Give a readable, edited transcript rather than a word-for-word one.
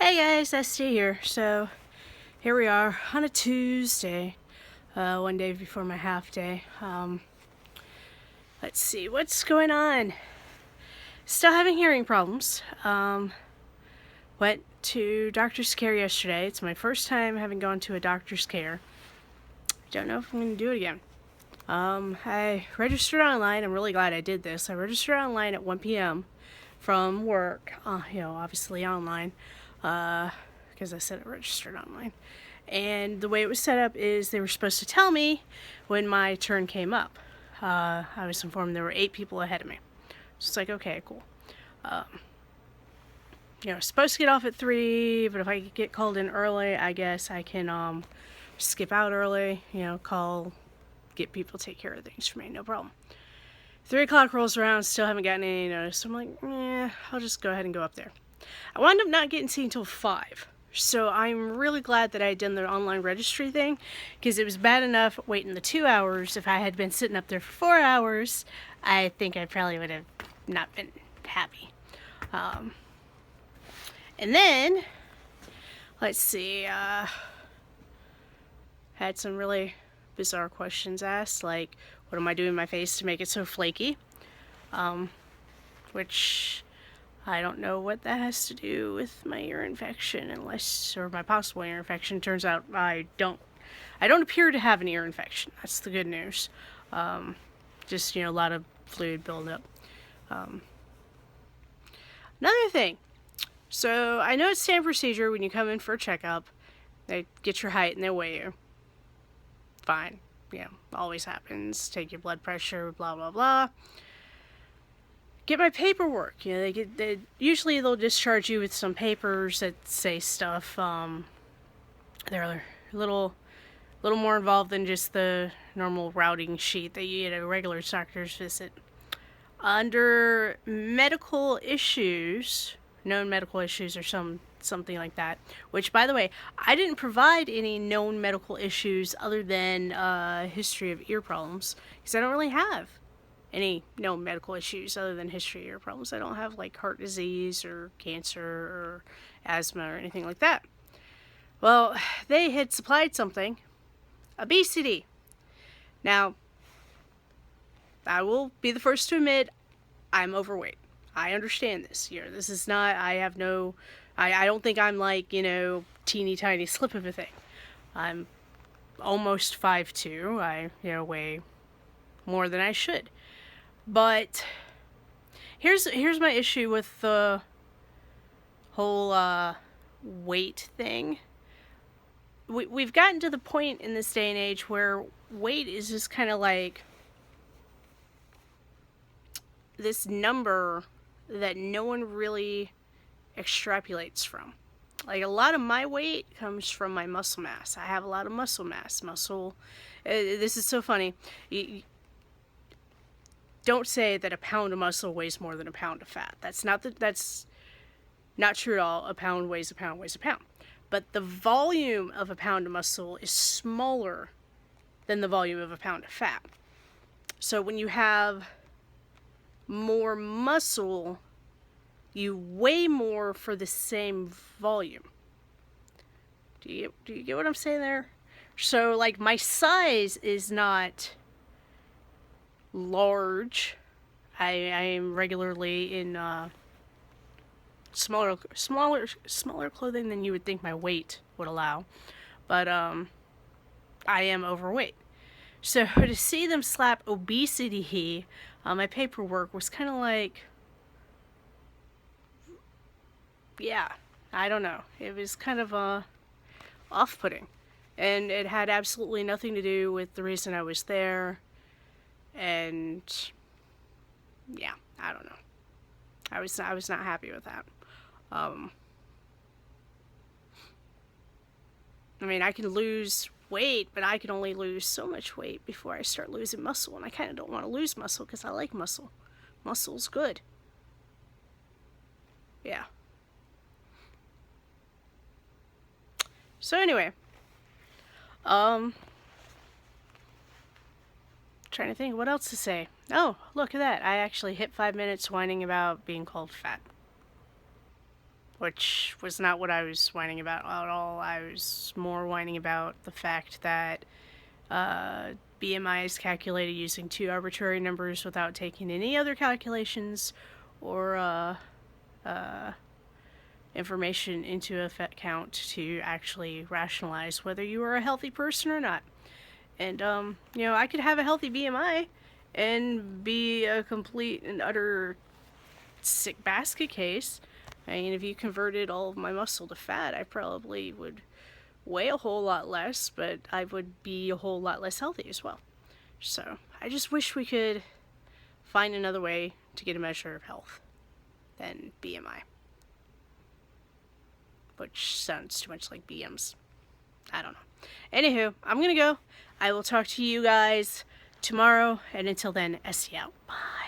Hey guys, ST here. So here we are on a Tuesday, one day before my half day. Let's see what's going on. Still having hearing problems. Went to doctor's care yesterday. It's my first time having gone to a doctor's care. Don't know if I'm going to do it again. I registered online. I'm really glad I did this. I registered online at 1 p.m. from work. Obviously online. Because I said I registered online. And the way it was set up is they were supposed to tell me when my turn came up. I was informed there were 8 people ahead of me. So it's like, okay, cool. Supposed to get off at 3, but if I get called in early, I guess I can skip out early, get people to take care of things for me, no problem. 3 o'clock rolls around, still haven't gotten any notice. So I'm like, I'll just go ahead and go up there. I wound up not getting seen until 5. So I'm really glad that I had done the online registry thing, because it was bad enough waiting the 2 hours. If I had been sitting up there for 4 hours, I think I probably would have not been happy. And then, let's see, had some really bizarre questions asked, like, what am I doing to my face to make it so flaky? Which I don't know what that has to do with my ear infection, or my possible ear infection. Turns out I don't appear to have an ear infection. That's the good news. Just, a lot of fluid buildup. Another thing. So, I know it's standard procedure when you come in for a checkup. They get your height and they weigh you. Fine. Always happens. Take your blood pressure, blah, blah, blah. Get my paperwork. Usually they'll discharge you with some papers that say stuff. They're a little more involved than just the normal routing sheet that you get at a regular doctor's visit. Under medical issues, known medical issues or something like that, which, by the way, I didn't provide any known medical issues other than history of ear problems, because I don't really have any known medical issues other than history of ear problems. I don't have, like, heart disease or cancer or asthma or anything like that. Well, they had supplied something. Obesity. Now, I will be the first to admit I'm overweight. I understand this. This is not, I don't think I'm like, teeny tiny slip of a thing. I'm almost 5'2". I, weigh more than I should. But here's my issue with the whole weight thing. We've gotten to the point in this day and age where weight is just kind of like this number that no one really extrapolates from. Like, a lot of my weight comes from my muscle mass. I have a lot of muscle mass. This is so funny. Don't say that a pound of muscle weighs more than a pound of fat. That's not true at all. A pound weighs a pound weighs a pound. But the volume of a pound of muscle is smaller than the volume of a pound of fat. So when you have more muscle, you weigh more for the same volume. Do you get what I'm saying there? So, like, my size is not large. I am regularly in smaller clothing than you would think my weight would allow, but I am overweight. So to see them slap obesity on my paperwork was kind of like, I don't know. It was kind of off-putting, and it had absolutely nothing to do with the reason I was there. And I don't know. I was not happy with that. I can lose weight, but I can only lose so much weight before I start losing muscle, and I kind of don't want to lose muscle because I like muscle. Muscle's good. Yeah. So anyway, trying to think what else to say. Oh, look at that. I actually hit 5 minutes whining about being called fat. which was not what I was whining about at all. I was more whining about the fact that BMI is calculated using 2 arbitrary numbers without taking any other calculations or information into account to actually rationalize whether you are a healthy person or not. And, I could have a healthy BMI and be a complete and utter sick basket case. I mean, if you converted all of my muscle to fat, I probably would weigh a whole lot less, but I would be a whole lot less healthy as well. So, I just wish we could find another way to get a measure of health than BMI. Which sounds too much like BMs. I don't know. Anywho, I'm gonna go. I will talk to you guys tomorrow, and until then, S out. Bye.